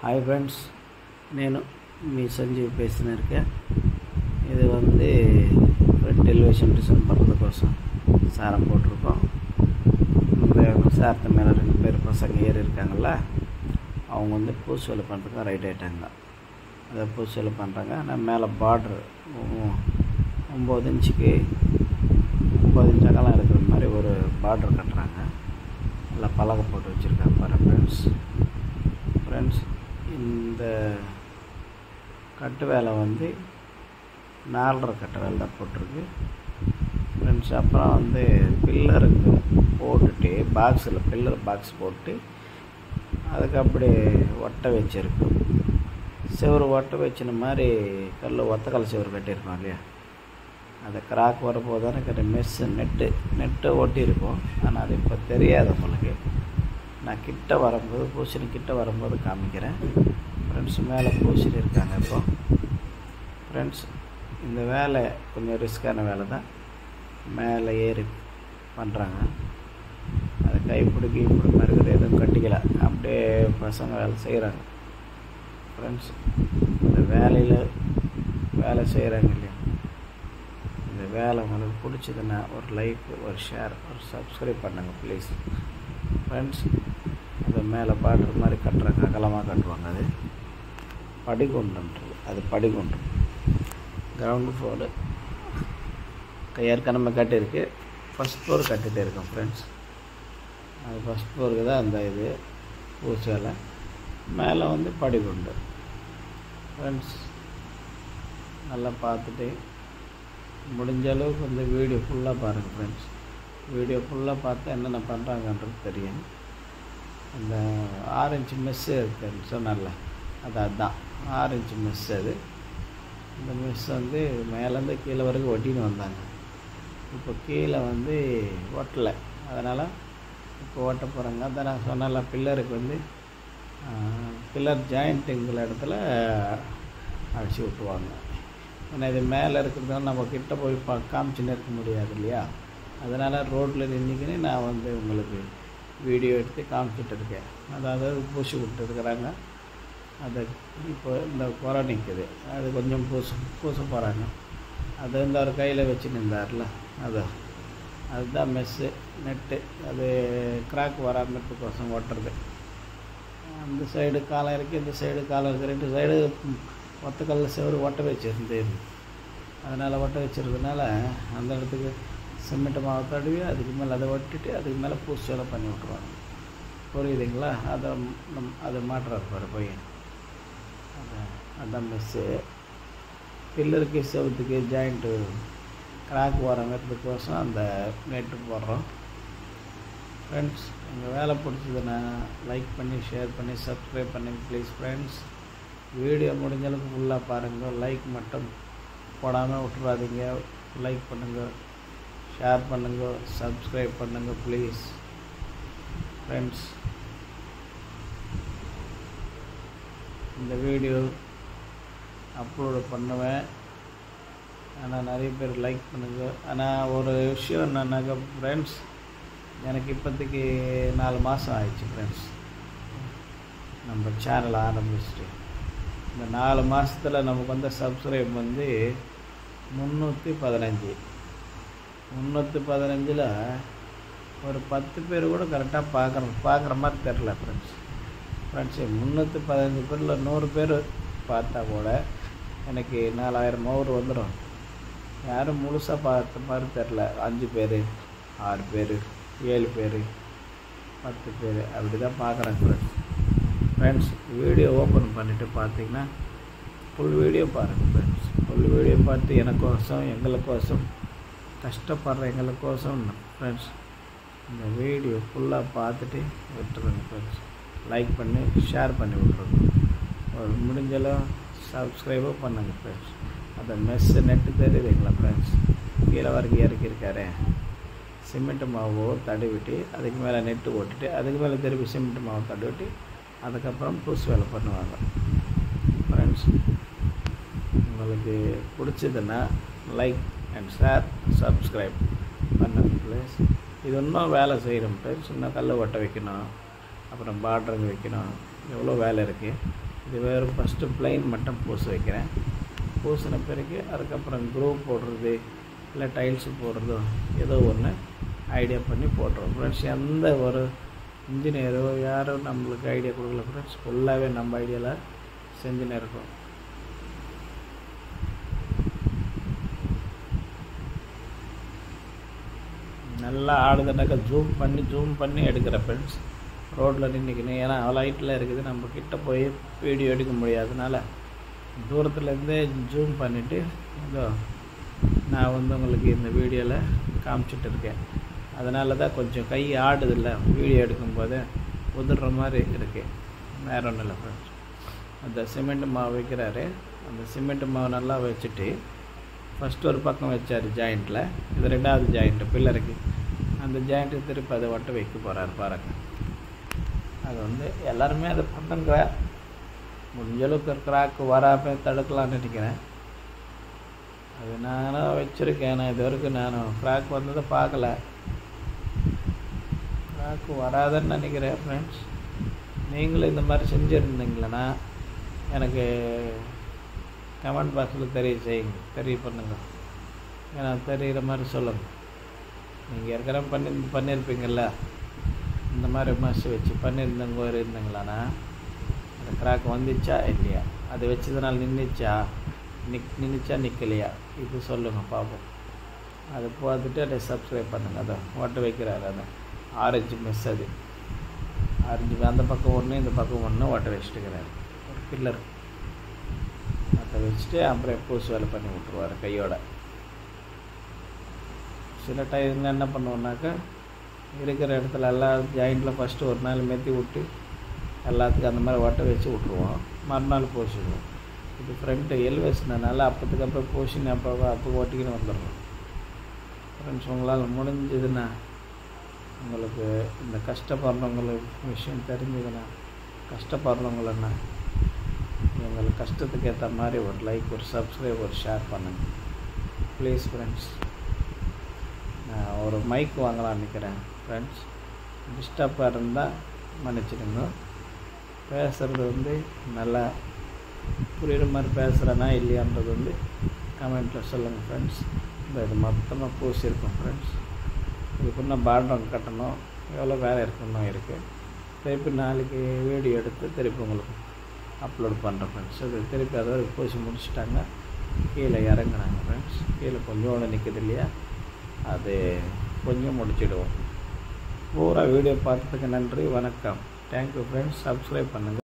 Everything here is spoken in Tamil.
ஹாய் ஃப்ரெண்ட்ஸ், నేను మీ సంజీవ్ பேசினேன் இருக்கேன். இது வந்து ஃப்ரண்ட் எலிவேஷன் டிசைன் பண்ணுறது கோசம் சாரம் போட்டிருக்கோம். இந்த சாரத்து மேலே 2 பேர் பசங்க ஏறி இருக்காங்கள்ல, அவங்க வந்து பூசு வேலை பண்ணுறதுக்கு ரைட் ஆகிட்டாங்க. அதை பூசு வேலை பண்ணுறாங்க. ஆனால் மேலே பார்ட்ரு 9 இன்ச்சுக்கு 9 இன்ச் அகலம் இருக்கிற மாதிரி ஒரு பார்ட்ரு கட்டுறாங்க. நல்லா பலகை போட்டு வச்சுருக்காங்க பாருங்கள் ஃப்ரெண்ட்ஸ். இந்த கட்டு வேலை வந்து 4.5 கட்டு வேலை தான் போட்டிருக்கு ஃப்ரெண்ட்ஸ். அப்புறம் வந்து பில்லருக்கு போட்டுட்டு பில்லர் பாக்ஸ் போட்டு அதுக்கு அப்படி ஒட்டை வச்சுருக்கு. செவரு ஒட்டை வச்சின மாதிரி ஒத்தக்கல் செவரு கட்டியிருக்கோம் இல்லையா, அந்த கிராக் வரப்போது தானே கட்ட மெஸ்ஸு நெட்டு ஒட்டியிருக்கோம். ஆனால் அது இப்போ தெரியாது உங்களுக்கு. நான் பூசணி கிட்ட வரும்போது காமிக்கிறேன் ஃப்ரெண்ட்ஸ். மேலே பூசணி இருக்காங்க இப்போ ஃப்ரெண்ட்ஸ். இந்த வேலை கொஞ்சம் ரிஸ்க்கான வேலை தான். மேலே ஏறி பண்ணுறாங்க. அதை கைப்பிடிக்கி இப்படி மாதிரி எதுவும் கட்டிக்கல, அப்படியே பசங்க வேலை செய்கிறாங்க ஃப்ரெண்ட்ஸ். இந்த வேலை செய்கிறாங்க இல்லையா, இந்த வேலை உங்களுக்கு பிடிச்சதுன்னா ஒரு லைக், ஒரு ஷேர், ஒரு சப்ஸ்கிரைப் பண்ணுங்க ப்ளீஸ் ஃப்ரெண்ட்ஸ். அது மேலே பாடுற மாதிரி கட்டுறாங்க, அகலமாக கட்டுவாங்க. அது படிகுண்டு கிரவுண்டு ஃப்ளோரு ஏற்கனவே கட்டியிருக்கு. ஃபஸ்ட் ஃப்ளோர் கட்டிகிட்டே இருக்கோம் ஃப்ரெண்ட்ஸ். அது ஃபஸ்ட் ஃப்ளோருக்கு தான் அந்த இது பூசு வேலை. மேலே வந்து படிகுண்டு ஃப்ரெண்ட்ஸ். நல்லா பார்த்துட்டு முடிஞ்ச அளவுக்கு வந்து வீடியோ ஃபுல்லாக பாருங்கள் ஃப்ரெண்ட்ஸ். வீடியோ ஃபுல்லாக பார்த்தா என்னென்ன பண்ணுறாங்கன்றது தெரியும். அந்த 6 இன்ச்சு மெஸ்ஸு இருக்குன்னு சொன்னால, அதுதான் 6 இன்ச்சு மெஸ். அது இந்த மெஸ் வந்து மேலேருந்து கீழே வரைக்கும் ஒட்டின்னு வந்தாங்க. இப்போ கீழே வந்து ஒட்டலை, அதனால் இப்போ ஓட்ட போகிறாங்க. அதான் நான் சொன்னால, பில்லருக்கு வந்து பில்லர் ஜாயிண்ட்டுங்கிற இடத்துல அடிச்சு விட்டுருவாங்க. ஏன்னா இது மேலே இருக்கிறதுனால நம்ம கிட்ட போய் காமிச்சுன்னு இருக்க முடியாது இல்லையா. அதனால் ரோட்டில் நின்றுக்கின்னு நான் வந்து உங்களுக்கு வீடியோ எடுத்து காமிச்சிட்டு இருக்கேன். அதாவது பூசி விட்டுருக்குறாங்க. அது இப்போ இந்த குறை நிற்குது, அது கொஞ்சம் பூச போகிறாங்க. அது இந்த ஒரு கையில் வச்சு நின்றார்ல, அதுதான் மெஸ்ஸு நெட்டு. அது கிராக் வராமறதுக்கோசம் ஓட்டுறது. அந்த சைடு காலம் இருக்குது, இந்த சைடு காலம் இருக்குது. 2 சைடு ஒத்தக்கல்ல செவரு ஒட்ட வச்சுருந்து, அதனால் ஒட்ட வச்சுருந்ததுனால அந்த இடத்துக்கு சிமெண்ட் மாவு தடவி அதுக்கு மேலே அதை ஒட்டிட்டு அதுக்கு மேலே பூசு வேலை பண்ணி விட்ருவாங்க. புரியுதுங்களா? அதை மாட்டுறாரு பாரு பையன். அதான் மெஸ்ஸு. பில்லருக்கு செவத்துக்கு ஜாயிண்ட்டு கிராக் வரங்கிறதுக்கோசம் அந்த நெட்டு போடுறோம் ஃப்ரெண்ட்ஸ். எங்கள் வேலை பிடிச்சதுன்னா லைக் பண்ணி, ஷேர் பண்ணி, சப்ஸ்கிரைப் பண்ணுங்க ப்ளீஸ் ஃப்ரெண்ட்ஸ். வீடியோ முடிஞ்ச அளவுக்கு ஃபுல்லாக பாருங்கள். லைக் மட்டும் போடாமல் விட்டுறாதீங்க. லைக் பண்ணுங்கள், ஷேர் பண்ணுங்கள், சப்ஸ்கிரைப் பண்ணுங்கள் ப்ளீஸ் ஃப்ரெண்ட்ஸ். இந்த வீடியோ அப்லோடு பண்ணுவேன், ஆனால் நிறைய பேர் லைக் பண்ணுங்கள். ஆனால் ஒரு விஷயம் என்னன்னாக்கா ஃப்ரெண்ட்ஸ், எனக்கு இப்போதைக்கு 4 மாதம் ஆயிடுச்சு ஃப்ரெண்ட்ஸ் நம்ம சேனல் ஆரம்பிச்சுட்டு. இந்த 4 மாதத்தில் நமக்கு வந்த சப்ஸ்கிரைப் வந்து 315. ஒரு 10 பேர் கூட கரெக்டாக பார்க்குற மாதிரி தெரில ஃப்ரெண்ட்ஸ். 315 பேரில் 100 பேர் பார்த்தா கூட எனக்கு 4000 ஓவர் வந்துடும். யாரும் முழுசாக பார்த்த மாதிரி தெரில. 5 பேர், 6 பேர், 7 பேர், 10 பேர் அப்படி தான் பார்க்குறாங்க ஃப்ரெண்ட்ஸ். வீடியோ ஓப்பன் பண்ணிவிட்டு பார்த்தீங்கன்னா ஃபுல் வீடியோ பாருங்கள் ஃப்ரெண்ட்ஸ். ஃபுல் வீடியோ பார்த்து எங்களுக்கோசம் கஷ்டப்படுற எங்களுக்கோசம் ஃப்ரெண்ட்ஸ் இந்த வீடியோ ஃபுல்லாக பார்த்துட்டு விட்டுருங்க ஃப்ரெண்ட்ஸ். லைக் பண்ணி ஷேர் பண்ணி விட்ருங்க. ஒரு முடிஞ்சளவு சப்ஸ்கிரைபும் பண்ணுங்க ஃப்ரெண்ட்ஸ். அந்த மெஸ்ஸு நெட்டு தெரியுதுங்களா ஃப்ரெண்ட்ஸ், கீழே வரைக்கும் இறக்கியிருக்காரு. சிமெண்ட் மாவு தடவிட்டு அதுக்கு மேலே நெட்டு ஓட்டிட்டு அதுக்கு மேலே திருப்பி சிமெண்ட் மாவு தடவிட்டு அதுக்கப்புறம் பூசு வேலை பண்ணுவாங்க ஃப்ரெண்ட்ஸ். உங்களுக்கு பிடிச்சதுன்னா லைக் அண்ட் ஷேர், சப்ஸ்கிரைப் பண்ணுங்க ப்ளீஸ். இது இன்னும் வேலை செய்கிறோம் ஃப்ரெண்ட்ஸ். இன்னும் கல் ஒட்ட வைக்கணும், அப்புறம் பார்டருங்க வைக்கணும், எவ்வளோ வேலை இருக்குது. இது வேறு ஃபஸ்ட்டு ப்ளைன் மட்டும் பூச வைக்கிறேன். பூசின பிறகு அதுக்கப்புறம் க்ரூப் போடுறது இல்லை டைல்ஸு போடுறதோ ஏதோ ஒன்று ஐடியா பண்ணி போட்டுருவோம் ஃப்ரெண்ட்ஸ். எந்த ஒரு இன்ஜினியரோ யாரோ நம்மளுக்கு ஐடியா கொடுக்கல ஃப்ரெண்ட்ஸ். ஃபுல்லாகவே நம்ம ஐடியாவில் செஞ்சுன்னு இருக்கோம். நல்லா ஆடுதுனாக்கா ஜூம் பண்ணி எடுக்கிறேன் ஃப்ரெண்ட்ஸ். ரோட்டில் நின்றுக்கணும், ஏன்னா அவ்வளோ ஹைட்டில் இருக்குது, நம்ம கிட்ட போய் வீடியோ எடுக்க முடியாதனால தூரத்துலேருந்தே ஜூம் பண்ணிவிட்டு இதோ நான் உங்களுக்கு இந்த வீடியோவில் காமிச்சிட்டு இருக்கேன். அதனால தான் கொஞ்சம் கை ஆடுதில்ல, வீடியோ எடுக்கும்போது உதிர்ற மாதிரி இருக்குது, வேற ஒன்றும் இல்லை ஃப்ரெண்ட்ஸ். அந்த சிமெண்ட் மாவு வைக்கிறாரு. அந்த சிமெண்ட் மாவு நல்லா வச்சுட்டு ஃபஸ்ட்டு ஒரு பக்கம் வச்சார் ஜாயிண்ட்டில், இது ரெண்டாவது ஜாயிண்ட்டு பில்லருக்கு. அந்த ஜாயிண்ட்டு திருப்பி அதை வட்டு வைக்க போகிறாரு பாருங்க. அது எல்லாருமே அதை பண்ணுங்க, முடிஞ்சளவுக்கு கிராக்கு வராமல் தடுக்கலான்னு நினைக்கிறேன். அது நானும் வச்சுருக்கேன். நான் இது வரைக்கும் நான் கிராக் வந்ததை பார்க்கல, கிராக்கு வராதுன்னு நினைக்கிறேன் ஃப்ரெண்ட்ஸ். நீங்களும் இந்த மாதிரி செஞ்சுருந்தீங்களா எனக்கு கமெண்ட் பாக்ஸில் தெரிய பண்ணுங்கள், ஏன்னா தெரிகிற மாதிரி சொல்லுங்கள். நீங்கள் ஏற்கனவே பண்ணியிருப்பீங்கள்ல, இந்த மாதிரி மஸ் வச்சு இருந்தீங்களாண்ணா அந்த கிராக் வந்துச்சா இல்லையா, அது வச்சதுனால நின்றுச்சா நிற்கலையா, இது சொல்லுங்கள் பார்ப்போம். அதை பார்த்துட்டு அதை சப்ஸ்கிரைப் பண்ணுங்கள். அதை ஓட்ட வைக்கிறாரு, அதை ஆரஞ்சு மெஸ், அது ஆரஞ்சு அந்த பக்கம் ஒன்று இந்த பக்கம் ஒன்று ஓட்ட வச்சுட்டுக்கிறாரு. ஒரு பில்லர் அதை வச்சுட்டு அப்புறம் பூசு வேலை பண்ணி விட்ருவார் கையோட. சில டைம் என்ன பண்ணுவோன்னாக்கா இருக்கிற இடத்துல எல்லா ஜாயிண்டில் ஃபஸ்ட்டு ஒரு நாள் மெத்தி விட்டு எல்லாத்துக்கும் அந்த மாதிரி ஒட்ட வச்சு விட்ருவோம், மறுநாள் பூசிடுவோம். இது ஃப்ரண்ட்டு எல்வேஸ்னால அப்போதுக்கு அப்புறம் பூசின்னு அப்போ ஓட்டிக்கின்னு வந்துடுறோம் ஃப்ரெண்ட்ஸ். உங்களால் முடிஞ்சதுன்னா, உங்களுக்கு இந்த கஷ்டப்படுறவங்களுக்கு விஷயம் தெரிஞ்சதுன்னா, கஷ்டப்படுறவங்களன்னா எங்களுக்கு கஷ்டத்துக்கு ஏற்ற மாதிரி ஒரு லைக், ஒரு சப்ஸ்கிரைப், ஒரு ஷேர் பண்ணுங்கள் ப்ளீஸ் ஃப்ரெண்ட்ஸ். நான் ஒரு மைக் வாங்கலாம்னு நினைக்கிறேன் ஃப்ரெண்ட்ஸ். டிஸ்டர்பாக இருந்தால் மன்னிச்சிடுங்க. பேசுகிறது நல்லா புரியுற மாதிரி பேசுகிறேன்னா இல்லையான்றது கமெண்ட்டில் சொல்லுங்கள் ஃப்ரெண்ட்ஸ். இது மொத்தமாக பூசியிருக்கோம் ஃப்ரெண்ட்ஸ். இதுக்கு இன்னும் பார்டர் கட்டணும், எவ்வளோ வேலை இருக்கணும் இருக்குது. திருப்பி நாளைக்கு வீடியோ எடுத்து திருப்பி உங்களுக்கு அப்லோட் பண்ணுறேன் ஃப்ரெண்ட்ஸ். அது திருப்பி அதை பூசி முடிச்சுட்டாங்க, கீழே இறங்குனாங்க ஃப்ரெண்ட்ஸ். கீழே கொஞ்சோண்டு நிற்குது இல்லையா, அது கொஞ்சம் முடிச்சிடுவோம். பூரா வீடியோ பார்த்ததுக்கு நன்றி, வணக்கம். Thank you friends. சப்ஸ்கிரைப் பண்ணுங்கள்.